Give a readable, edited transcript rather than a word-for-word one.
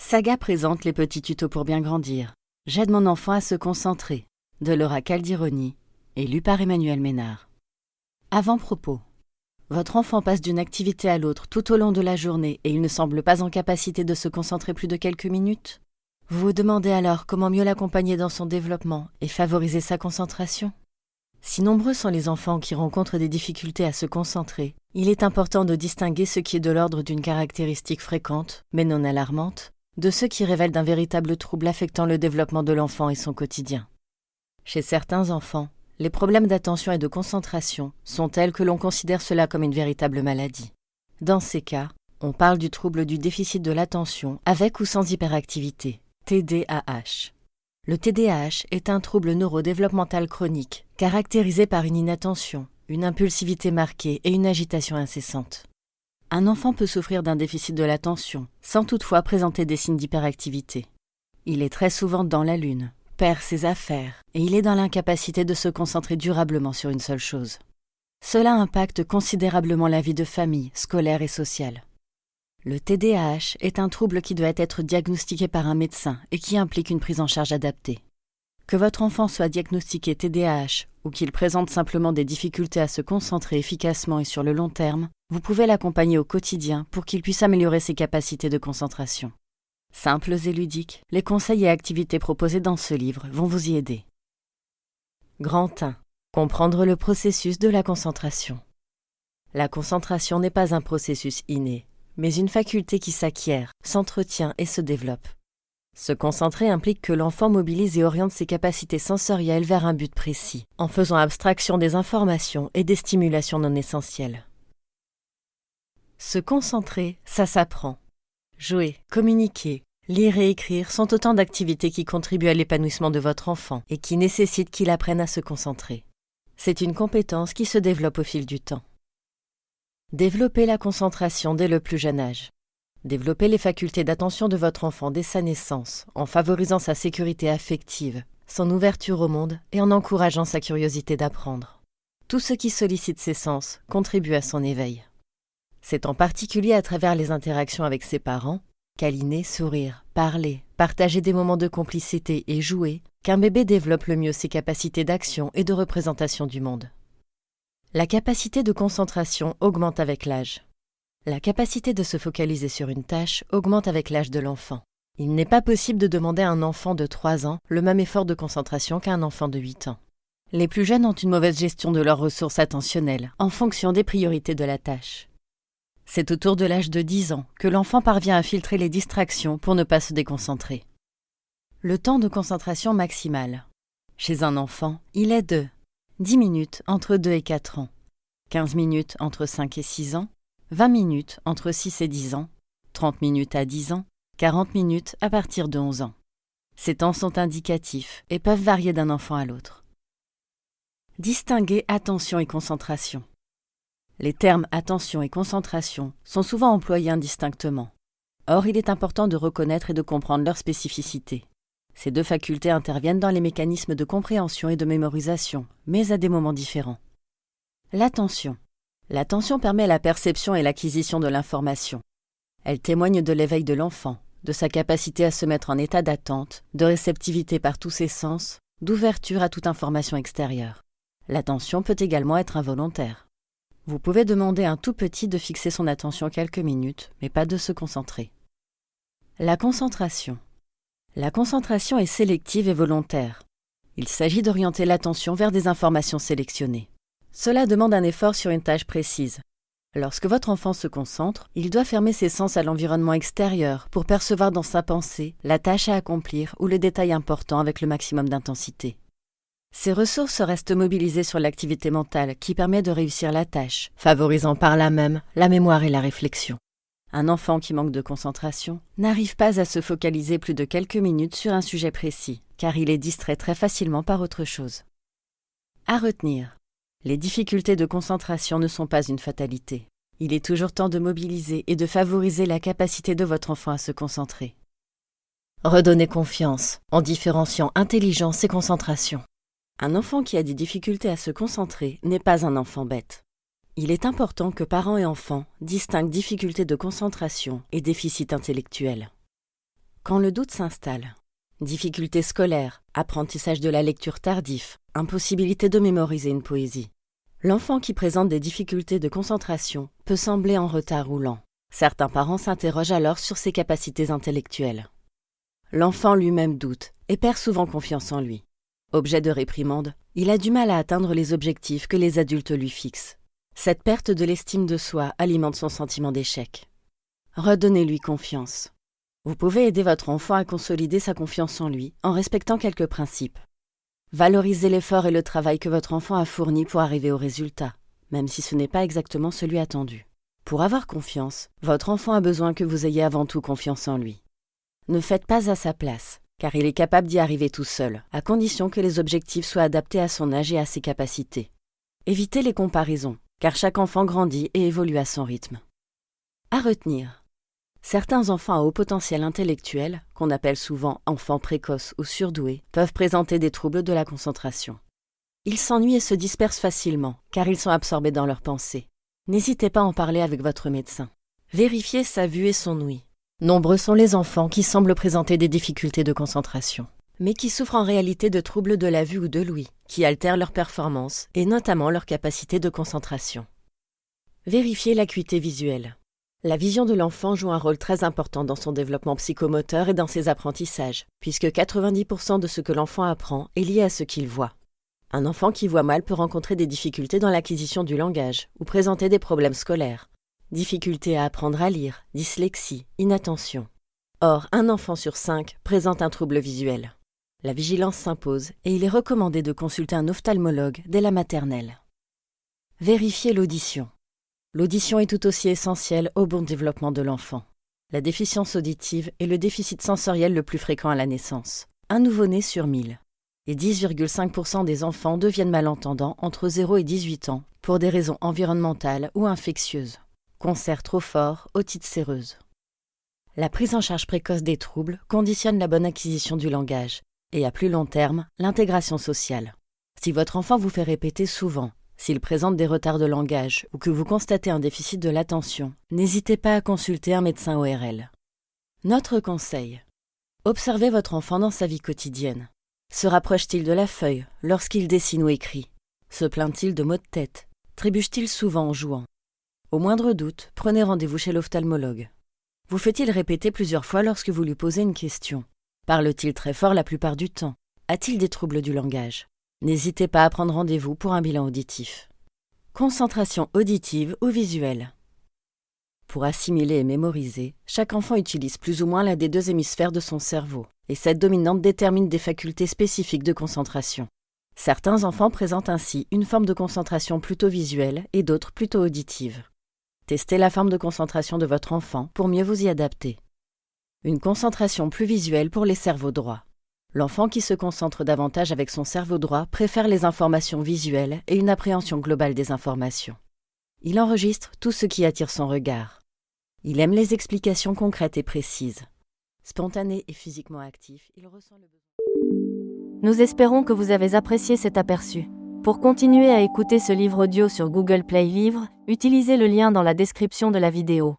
Saga présente les petits tutos pour bien grandir. J'aide mon enfant à se concentrer, de Laura Caldironi et lu par Emmanuel Ménard. Avant-propos. Votre enfant passe d'une activité à l'autre tout au long de la journée et il ne semble pas en capacité de se concentrer plus de quelques minutes. Vous vous demandez alors comment mieux l'accompagner dans son développement et favoriser sa concentration ? Si nombreux sont les enfants qui rencontrent des difficultés à se concentrer, il est important de distinguer ce qui est de l'ordre d'une caractéristique fréquente, mais non alarmante, de ceux qui révèlent d'un véritable trouble affectant le développement de l'enfant et son quotidien. Chez certains enfants, les problèmes d'attention et de concentration sont tels que l'on considère cela comme une véritable maladie. Dans ces cas, on parle du trouble du déficit de l'attention avec ou sans hyperactivité, TDAH. Le TDAH est un trouble neurodéveloppemental chronique, caractérisé par une inattention, une impulsivité marquée et une agitation incessante. Un enfant peut souffrir d'un déficit de l'attention, sans toutefois présenter des signes d'hyperactivité. Il est très souvent dans la lune, perd ses affaires, et il est dans l'incapacité de se concentrer durablement sur une seule chose. Cela impacte considérablement la vie de famille, scolaire et sociale. Le TDAH est un trouble qui doit être diagnostiqué par un médecin et qui implique une prise en charge adaptée. Que votre enfant soit diagnostiqué TDAH ou qu'il présente simplement des difficultés à se concentrer efficacement et sur le long terme, vous pouvez l'accompagner au quotidien pour qu'il puisse améliorer ses capacités de concentration. Simples et ludiques, les conseils et activités proposés dans ce livre vont vous y aider. Grand 1. Comprendre le processus de la concentration. La concentration n'est pas un processus inné, mais une faculté qui s'acquiert, s'entretient et se développe. Se concentrer implique que l'enfant mobilise et oriente ses capacités sensorielles vers un but précis, en faisant abstraction des informations et des stimulations non essentielles. Se concentrer, ça s'apprend. Jouer, communiquer, lire et écrire sont autant d'activités qui contribuent à l'épanouissement de votre enfant et qui nécessitent qu'il apprenne à se concentrer. C'est une compétence qui se développe au fil du temps. Développer la concentration dès le plus jeune âge. Développer les facultés d'attention de votre enfant dès sa naissance, en favorisant sa sécurité affective, son ouverture au monde et en encourageant sa curiosité d'apprendre. Tout ce qui sollicite ses sens contribue à son éveil. C'est en particulier à travers les interactions avec ses parents, câliner, sourire, parler, partager des moments de complicité et jouer, qu'un bébé développe le mieux ses capacités d'action et de représentation du monde. La capacité de concentration augmente avec l'âge. La capacité de se focaliser sur une tâche augmente avec l'âge de l'enfant. Il n'est pas possible de demander à un enfant de 3 ans le même effort de concentration qu'à un enfant de 8 ans. Les plus jeunes ont une mauvaise gestion de leurs ressources attentionnelles en fonction des priorités de la tâche. C'est autour de l'âge de 10 ans que l'enfant parvient à filtrer les distractions pour ne pas se déconcentrer. Le temps de concentration maximal. Chez un enfant, il est de 10 minutes entre 2 et 4 ans, 15 minutes entre 5 et 6 ans, 20 minutes entre 6 et 10 ans, 30 minutes à 10 ans, 40 minutes à partir de 11 ans. Ces temps sont indicatifs et peuvent varier d'un enfant à l'autre. Distinguer attention et concentration. Les termes attention et concentration sont souvent employés indistinctement. Or, il est important de reconnaître et de comprendre leurs spécificités. Ces deux facultés interviennent dans les mécanismes de compréhension et de mémorisation, mais à des moments différents. L'attention. L'attention permet la perception et l'acquisition de l'information. Elle témoigne de l'éveil de l'enfant, de sa capacité à se mettre en état d'attente, de réceptivité par tous ses sens, d'ouverture à toute information extérieure. L'attention peut également être involontaire. Vous pouvez demander à un tout petit de fixer son attention quelques minutes, mais pas de se concentrer. La concentration. La concentration est sélective et volontaire. Il s'agit d'orienter l'attention vers des informations sélectionnées. Cela demande un effort sur une tâche précise. Lorsque votre enfant se concentre, il doit fermer ses sens à l'environnement extérieur pour percevoir dans sa pensée la tâche à accomplir ou le détail important avec le maximum d'intensité. Ces ressources restent mobilisées sur l'activité mentale qui permet de réussir la tâche, favorisant par là même la mémoire et la réflexion. Un enfant qui manque de concentration n'arrive pas à se focaliser plus de quelques minutes sur un sujet précis, car il est distrait très facilement par autre chose. À retenir. Les difficultés de concentration ne sont pas une fatalité. Il est toujours temps de mobiliser et de favoriser la capacité de votre enfant à se concentrer. Redonnez confiance en différenciant intelligence et concentration. Un enfant qui a des difficultés à se concentrer n'est pas un enfant bête. Il est important que parents et enfants distinguent difficultés de concentration et déficit intellectuel. Quand le doute s'installe, difficultés scolaires, apprentissage de la lecture tardif, impossibilité de mémoriser une poésie. L'enfant qui présente des difficultés de concentration peut sembler en retard ou lent. Certains parents s'interrogent alors sur ses capacités intellectuelles. L'enfant lui-même doute et perd souvent confiance en lui. Objet de réprimande, il a du mal à atteindre les objectifs que les adultes lui fixent. Cette perte de l'estime de soi alimente son sentiment d'échec. Redonnez-lui confiance. Vous pouvez aider votre enfant à consolider sa confiance en lui en respectant quelques principes. Valorisez l'effort et le travail que votre enfant a fourni pour arriver au résultat, même si ce n'est pas exactement celui attendu. Pour avoir confiance, votre enfant a besoin que vous ayez avant tout confiance en lui. Ne faites pas à sa place, car il est capable d'y arriver tout seul, à condition que les objectifs soient adaptés à son âge et à ses capacités. Évitez les comparaisons, car chaque enfant grandit et évolue à son rythme. À retenir. Certains enfants à haut potentiel intellectuel, qu'on appelle souvent enfants précoces ou surdoués, peuvent présenter des troubles de la concentration. Ils s'ennuient et se dispersent facilement, car ils sont absorbés dans leurs pensées. N'hésitez pas à en parler avec votre médecin. Vérifiez sa vue et son ouïe. Nombreux sont les enfants qui semblent présenter des difficultés de concentration, mais qui souffrent en réalité de troubles de la vue ou de l'ouïe, qui altèrent leur performance et notamment leur capacité de concentration. Vérifiez l'acuité visuelle. La vision de l'enfant joue un rôle très important dans son développement psychomoteur et dans ses apprentissages, puisque 90% de ce que l'enfant apprend est lié à ce qu'il voit. Un enfant qui voit mal peut rencontrer des difficultés dans l'acquisition du langage ou présenter des problèmes scolaires. Difficultés à apprendre à lire, dyslexie, inattention. Or, un enfant sur 5 présente un trouble visuel. La vigilance s'impose et il est recommandé de consulter un ophtalmologue dès la maternelle. Vérifiez l'audition. L'audition est tout aussi essentielle au bon développement de l'enfant. La déficience auditive est le déficit sensoriel le plus fréquent à la naissance. Un nouveau-né sur 1000. Et 10,5% des enfants deviennent malentendants entre 0 et 18 ans pour des raisons environnementales ou infectieuses. Concert trop fort, otite séreuse. La prise en charge précoce des troubles conditionne la bonne acquisition du langage et à plus long terme, l'intégration sociale. Si votre enfant vous fait répéter souvent, s'il présente des retards de langage ou que vous constatez un déficit de l'attention, n'hésitez pas à consulter un médecin ORL. Notre conseil. Observez votre enfant dans sa vie quotidienne. Se rapproche-t-il de la feuille lorsqu'il dessine ou écrit? Se plaint-il de maux de tête? Trébuche-t-il souvent en jouant? Au moindre doute, prenez rendez-vous chez l'ophtalmologue. Vous fait-il répéter plusieurs fois lorsque vous lui posez une question? Parle-t-il très fort la plupart du temps? A-t-il des troubles du langage? N'hésitez pas à prendre rendez-vous pour un bilan auditif. Concentration auditive ou visuelle. Pour assimiler et mémoriser, chaque enfant utilise plus ou moins l'un des deux hémisphères de son cerveau, et cette dominante détermine des facultés spécifiques de concentration. Certains enfants présentent ainsi une forme de concentration plutôt visuelle et d'autres plutôt auditive. Testez la forme de concentration de votre enfant pour mieux vous y adapter. Une concentration plus visuelle pour les cerveaux droits. L'enfant qui se concentre davantage avec son cerveau droit préfère les informations visuelles et une appréhension globale des informations. Il enregistre tout ce qui attire son regard. Il aime les explications concrètes et précises. Spontané et physiquement actif, il ressent le besoin. Nous espérons que vous avez apprécié cet aperçu. Pour continuer à écouter ce livre audio sur Google Play Livres, utilisez le lien dans la description de la vidéo.